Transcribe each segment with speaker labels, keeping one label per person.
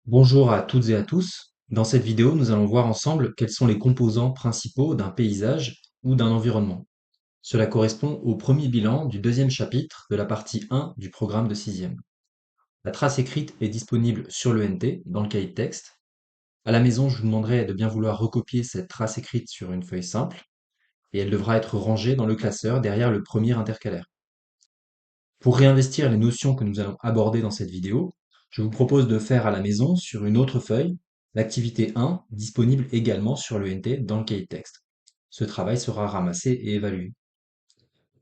Speaker 1: Bonjour à toutes et à tous. Dans cette vidéo, nous allons voir ensemble quels sont les composants principaux d'un paysage ou d'un environnement. Cela correspond au premier bilan du deuxième chapitre de la partie 1 du programme de sixième. La trace écrite est disponible sur le NT dans le cahier de texte. À la maison, je vous demanderai de bien vouloir recopier cette trace écrite sur une feuille simple et elle devra être rangée dans le classeur derrière le premier intercalaire. Pour réinvestir les notions que nous allons aborder dans cette vidéo, je vous propose de faire à la maison sur une autre feuille l'activité 1 disponible également sur le NT dans le cahier de texte. Ce travail sera ramassé et évalué.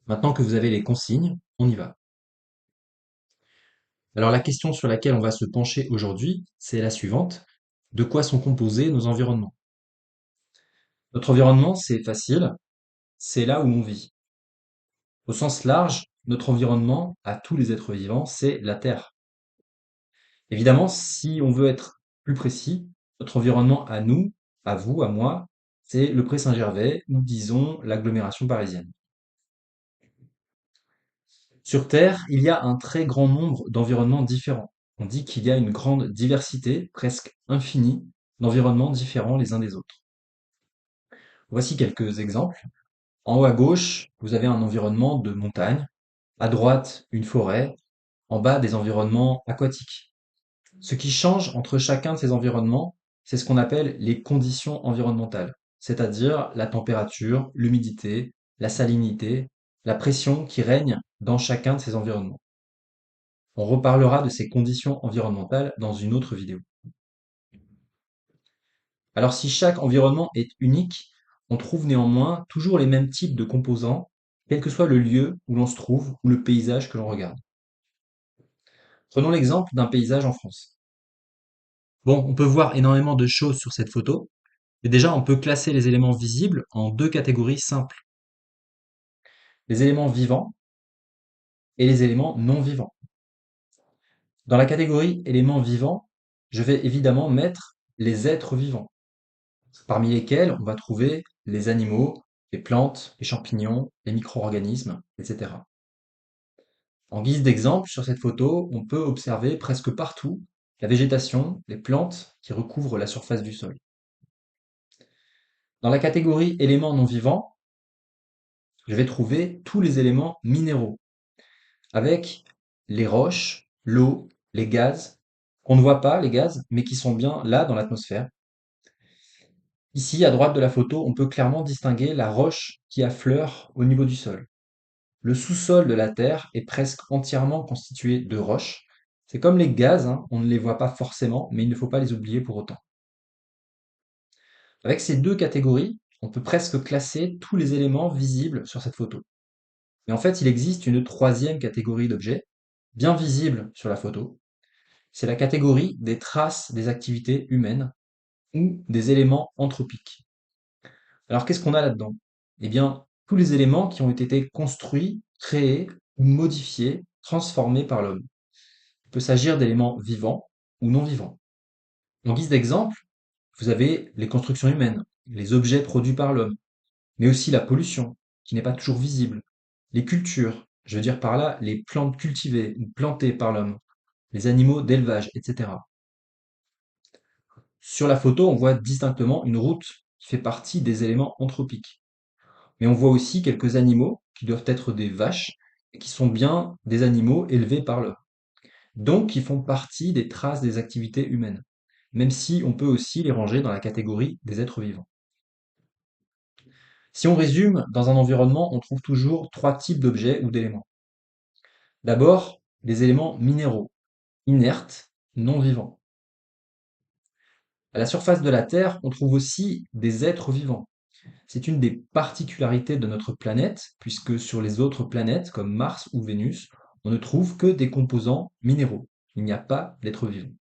Speaker 1: Maintenant que vous avez les consignes, on y va. Alors la question sur laquelle on va se pencher aujourd'hui, c'est la suivante. De quoi sont composés nos environnements? Notre environnement, c'est facile, c'est là où on vit. Au sens large, notre environnement, à tous les êtres vivants, c'est la Terre. Évidemment, si on veut être plus précis, notre environnement à nous, à vous, à moi, c'est le Pré-Saint-Gervais ou disons l'agglomération parisienne. Sur Terre, il y a un très grand nombre d'environnements différents. On dit qu'il y a une grande diversité, presque infinie, d'environnements différents les uns des autres. Voici quelques exemples. En haut à gauche, vous avez un environnement de montagne, à droite, une forêt, en bas, des environnements aquatiques. Ce qui change entre chacun de ces environnements, c'est ce qu'on appelle les conditions environnementales, c'est-à-dire la température, l'humidité, la salinité, la pression qui règne dans chacun de ces environnements. On reparlera de ces conditions environnementales dans une autre vidéo. Alors si chaque environnement est unique, on trouve néanmoins toujours les mêmes types de composants, quel que soit le lieu où l'on se trouve ou le paysage que l'on regarde. Prenons l'exemple d'un paysage en France. Bon, on peut voir énormément de choses sur cette photo, et déjà, on peut classer les éléments visibles en deux catégories simples. Les éléments vivants et les éléments non vivants. Dans la catégorie éléments vivants, je vais évidemment mettre les êtres vivants, parmi lesquels on va trouver les animaux, les plantes, les champignons, les micro-organismes, etc. En guise d'exemple, sur cette photo, on peut observer presque partout la végétation, les plantes qui recouvrent la surface du sol. Dans la catégorie éléments non vivants, je vais trouver tous les éléments minéraux, avec les roches, l'eau, les gaz, qu'on ne voit pas, les gaz, mais qui sont bien là dans l'atmosphère. Ici, à droite de la photo, on peut clairement distinguer la roche qui affleure au niveau du sol. Le sous-sol de la Terre est presque entièrement constitué de roches. C'est comme les gaz, hein, on ne les voit pas forcément, mais il ne faut pas les oublier pour autant. Avec ces deux catégories, on peut presque classer tous les éléments visibles sur cette photo. Mais en fait, il existe une troisième catégorie d'objets, bien visibles sur la photo. C'est la catégorie des traces des activités humaines ou des éléments anthropiques. Alors qu'est-ce qu'on a là-dedans? Eh bien, tous les éléments qui ont été construits, créés ou modifiés, transformés par l'homme. Il peut s'agir d'éléments vivants ou non vivants. En guise d'exemple, vous avez les constructions humaines, les objets produits par l'homme, mais aussi la pollution, qui n'est pas toujours visible, les cultures, je veux dire par là les plantes cultivées ou plantées par l'homme, les animaux d'élevage, etc. Sur la photo, on voit distinctement une route qui fait partie des éléments anthropiques. Mais on voit aussi quelques animaux qui doivent être des vaches et qui sont bien des animaux élevés par l'homme. Donc, qui font partie des traces des activités humaines, même si on peut aussi les ranger dans la catégorie des êtres vivants. Si on résume, dans un environnement, on trouve toujours trois types d'objets ou d'éléments. D'abord, les éléments minéraux, inertes, non vivants. À la surface de la Terre, on trouve aussi des êtres vivants. C'est une des particularités de notre planète, puisque sur les autres planètes, comme Mars ou Vénus, on ne trouve que des composants minéraux. Il n'y a pas d'êtres vivants.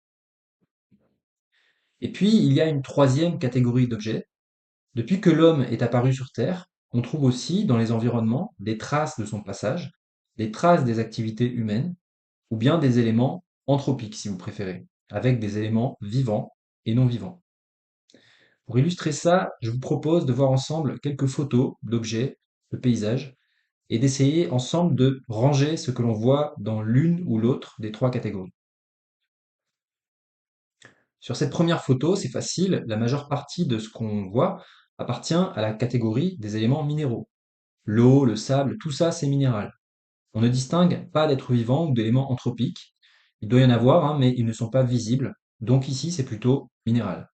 Speaker 1: Et puis, il y a une troisième catégorie d'objets. Depuis que l'homme est apparu sur Terre, on trouve aussi dans les environnements des traces de son passage, des traces des activités humaines, ou bien des éléments anthropiques, si vous préférez, avec des éléments vivants et non vivants. Pour illustrer ça, je vous propose de voir ensemble quelques photos d'objets, de paysages, et d'essayer ensemble de ranger ce que l'on voit dans l'une ou l'autre des trois catégories. Sur cette première photo, c'est facile, la majeure partie de ce qu'on voit appartient à la catégorie des éléments minéraux. L'eau, le sable, tout ça, c'est minéral. On ne distingue pas d'êtres vivants ou d'éléments anthropiques. Il doit y en avoir, hein, mais ils ne sont pas visibles. Donc ici, c'est plutôt minéral.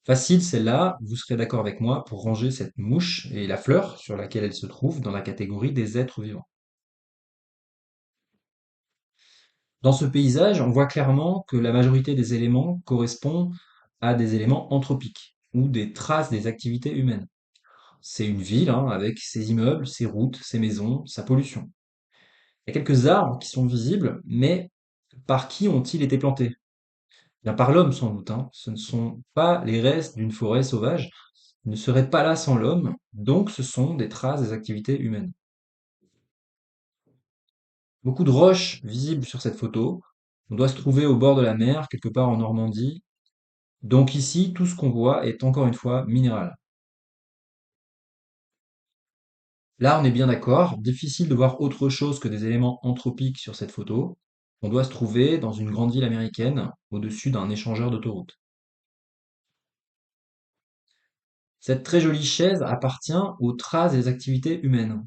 Speaker 1: Facile, celle-là, vous serez d'accord avec moi pour ranger cette mouche et la fleur sur laquelle elle se trouve dans la catégorie des êtres vivants. Dans ce paysage, on voit clairement que la majorité des éléments correspondent à des éléments anthropiques ou des traces des activités humaines. C'est une ville, hein, avec ses immeubles, ses routes, ses maisons, sa pollution. Il y a quelques arbres qui sont visibles, mais par qui ont-ils été plantés? Bien par l'homme sans doute, hein. Ce ne sont pas les restes d'une forêt sauvage, ils ne seraient pas là sans l'homme, donc ce sont des traces des activités humaines. Beaucoup de roches visibles sur cette photo. On doit se trouver au bord de la mer, quelque part en Normandie. Donc ici, tout ce qu'on voit est encore une fois minéral. Là, on est bien d'accord, difficile de voir autre chose que des éléments anthropiques sur cette photo. On doit se trouver dans une grande ville américaine, au-dessus d'un échangeur d'autoroute. Cette très jolie chaise appartient aux traces des activités humaines.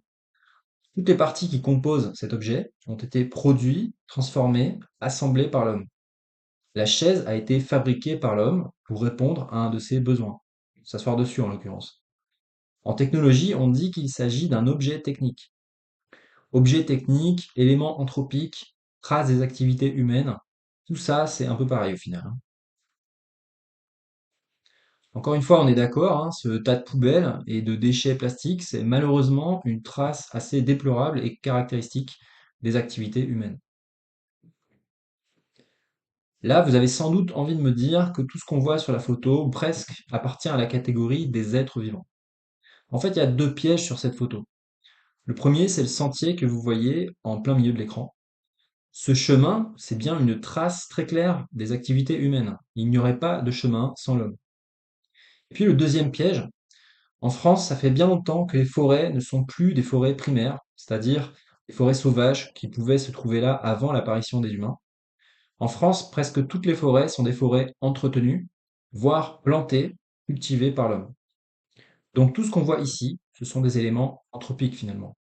Speaker 1: Toutes les parties qui composent cet objet ont été produites, transformées, assemblées par l'homme. La chaise a été fabriquée par l'homme pour répondre à un de ses besoins, s'asseoir dessus en l'occurrence. En technologie, on dit qu'il s'agit d'un objet technique. Objet technique, élément anthropique, trace des activités humaines, tout ça c'est un peu pareil au final, hein. Encore une fois, on est d'accord, hein, ce tas de poubelles et de déchets plastiques, c'est malheureusement une trace assez déplorable et caractéristique des activités humaines. Là, vous avez sans doute envie de me dire que tout ce qu'on voit sur la photo, presque, appartient à la catégorie des êtres vivants. En fait, il y a deux pièges sur cette photo. Le premier, c'est le sentier que vous voyez en plein milieu de l'écran. Ce chemin, c'est bien une trace très claire des activités humaines. Il n'y aurait pas de chemin sans l'homme. Et puis le deuxième piège, en France, ça fait bien longtemps que les forêts ne sont plus des forêts primaires, c'est-à-dire des forêts sauvages qui pouvaient se trouver là avant l'apparition des humains. En France, presque toutes les forêts sont des forêts entretenues, voire plantées, cultivées par l'homme. Donc tout ce qu'on voit ici, ce sont des éléments anthropiques finalement.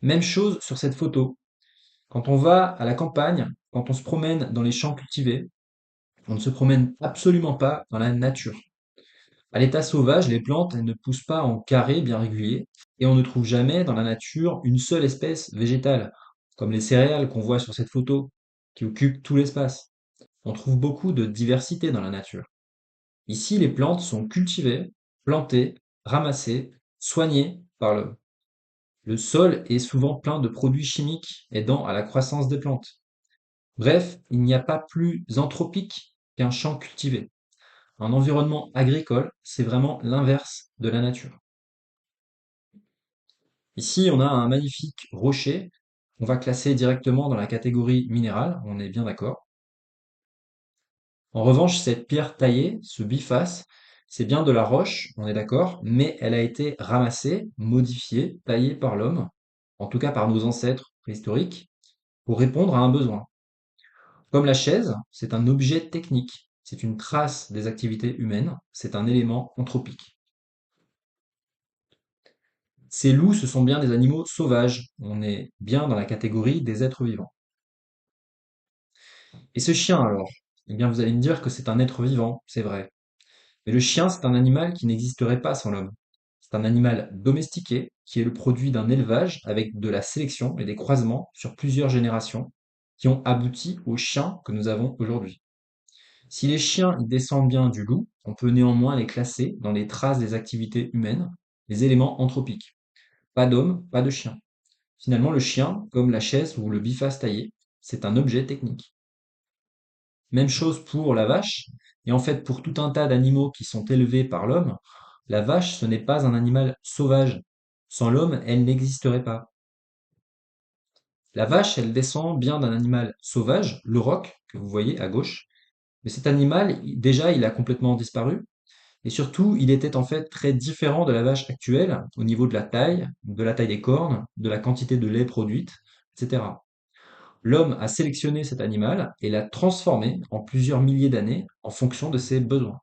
Speaker 1: Même chose sur cette photo. Quand on va à la campagne, quand on se promène dans les champs cultivés, on ne se promène absolument pas dans la nature. À l'état sauvage, les plantes, elles ne poussent pas en carré bien régulier, et on ne trouve jamais dans la nature une seule espèce végétale, comme les céréales qu'on voit sur cette photo, qui occupent tout l'espace. On trouve beaucoup de diversité dans la nature. Ici, les plantes sont cultivées, plantées, ramassées, soignées par l'homme. Le sol est souvent plein de produits chimiques aidant à la croissance des plantes. Bref, il n'y a pas plus anthropique qu'un champ cultivé. Un environnement agricole, c'est vraiment l'inverse de la nature. Ici, on a un magnifique rocher qu'on va classer directement dans la catégorie minérale, on est bien d'accord. En revanche, cette pierre taillée, ce biface, c'est bien de la roche, on est d'accord, mais elle a été ramassée, modifiée, taillée par l'homme, en tout cas par nos ancêtres préhistoriques, pour répondre à un besoin. Comme la chaise, c'est un objet technique, c'est une trace des activités humaines, c'est un élément anthropique. Ces loups, ce sont bien des animaux sauvages, on est bien dans la catégorie des êtres vivants. Et ce chien alors? Eh bien vous allez me dire que c'est un être vivant, c'est vrai. Mais le chien, c'est un animal qui n'existerait pas sans l'homme. C'est un animal domestiqué qui est le produit d'un élevage avec de la sélection et des croisements sur plusieurs générations qui ont abouti aux chiens que nous avons aujourd'hui. Si les chiens y descendent bien du loup, on peut néanmoins les classer dans les traces des activités humaines, les éléments anthropiques. Pas d'homme, pas de chien. Finalement, le chien, comme la chaise ou le biface taillé, c'est un objet technique. Même chose pour la vache, et en fait pour tout un tas d'animaux qui sont élevés par l'homme, la vache, ce n'est pas un animal sauvage. Sans l'homme, elle n'existerait pas. La vache, elle descend bien d'un animal sauvage, le roc, que vous voyez à gauche, mais cet animal, déjà, il a complètement disparu, et surtout, il était en fait très différent de la vache actuelle au niveau de la taille des cornes, de la quantité de lait produite, etc. L'homme a sélectionné cet animal et l'a transformé en plusieurs milliers d'années en fonction de ses besoins.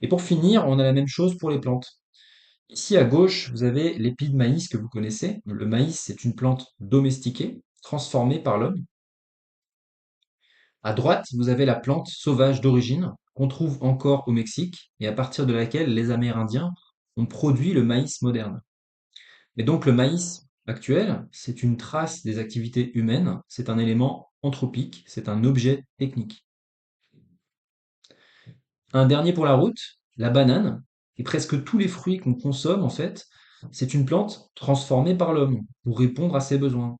Speaker 1: Et pour finir, on a la même chose pour les plantes. Ici à gauche, vous avez l'épi de maïs que vous connaissez. Le maïs, c'est une plante domestiquée, transformée par l'homme. À droite, vous avez la plante sauvage d'origine qu'on trouve encore au Mexique et à partir de laquelle les Amérindiens ont produit le maïs moderne. Et donc le maïs actuel, c'est une trace des activités humaines, c'est un élément anthropique, c'est un objet technique. Un dernier pour la route, la banane, et presque tous les fruits qu'on consomme en fait, c'est une plante transformée par l'homme pour répondre à ses besoins.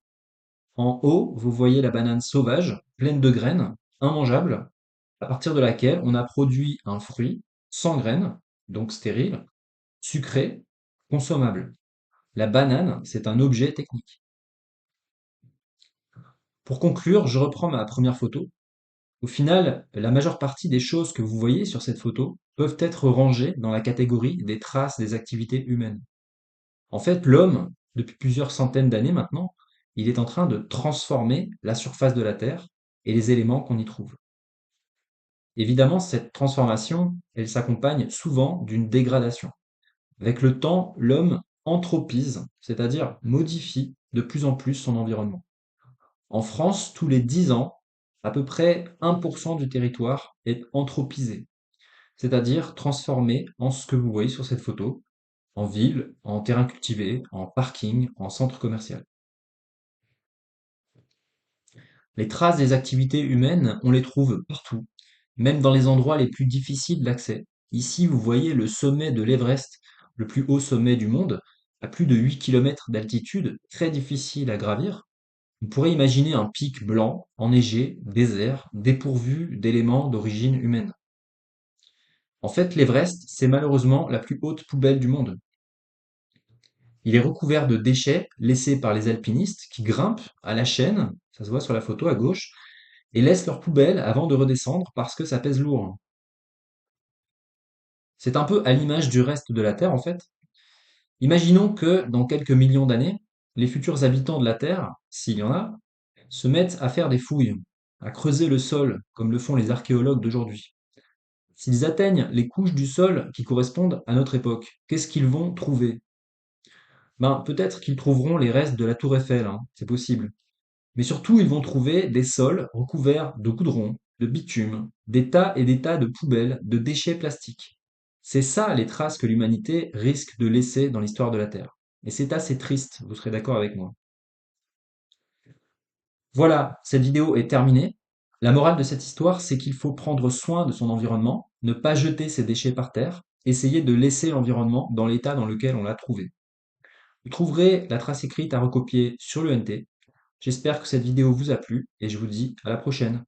Speaker 1: En haut, vous voyez la banane sauvage, pleine de graines, immangeable, à partir de laquelle on a produit un fruit sans graines, donc stérile, sucré, consommable. La banane, c'est un objet technique. Pour conclure, je reprends ma première photo. Au final, la majeure partie des choses que vous voyez sur cette photo peuvent être rangées dans la catégorie des traces des activités humaines. En fait, l'homme, depuis plusieurs centaines d'années maintenant, il est en train de transformer la surface de la Terre et les éléments qu'on y trouve. Évidemment, cette transformation, elle s'accompagne souvent d'une dégradation. Avec le temps, l'homme anthropise, c'est-à-dire modifie de plus en plus son environnement. En France, tous les 10 ans, à peu près 1% du territoire est anthropisé, c'est-à-dire transformé en ce que vous voyez sur cette photo, en ville, en terrain cultivé, en parking, en centre commercial. Les traces des activités humaines, on les trouve partout, même dans les endroits les plus difficiles d'accès. Ici, vous voyez le sommet de l'Everest, le plus haut sommet du monde, à plus de 8 km d'altitude, très difficile à gravir. On pourrait imaginer un pic blanc, enneigé, désert, dépourvu d'éléments d'origine humaine. En fait, l'Everest, c'est malheureusement la plus haute poubelle du monde. Il est recouvert de déchets laissés par les alpinistes qui grimpent à la chaîne, ça se voit sur la photo à gauche, et laissent leurs poubelles avant de redescendre parce que ça pèse lourd. C'est un peu à l'image du reste de la Terre en fait. Imaginons que dans quelques millions d'années, les futurs habitants de la Terre, s'il y en a, se mettent à faire des fouilles, à creuser le sol comme le font les archéologues d'aujourd'hui. S'ils atteignent les couches du sol qui correspondent à notre époque, qu'est-ce qu'ils vont trouver? Ben, peut-être qu'ils trouveront les restes de la tour Eiffel, hein, c'est possible. Mais surtout, ils vont trouver des sols recouverts de goudron, de bitume, des tas et des tas de poubelles, de déchets plastiques. C'est ça les traces que l'humanité risque de laisser dans l'histoire de la Terre. Et c'est assez triste, vous serez d'accord avec moi. Voilà, cette vidéo est terminée. La morale de cette histoire, c'est qu'il faut prendre soin de son environnement, ne pas jeter ses déchets par terre, essayer de laisser l'environnement dans l'état dans lequel on l'a trouvé. Vous trouverez la trace écrite à recopier sur le NT. J'espère que cette vidéo vous a plu et je vous dis à la prochaine.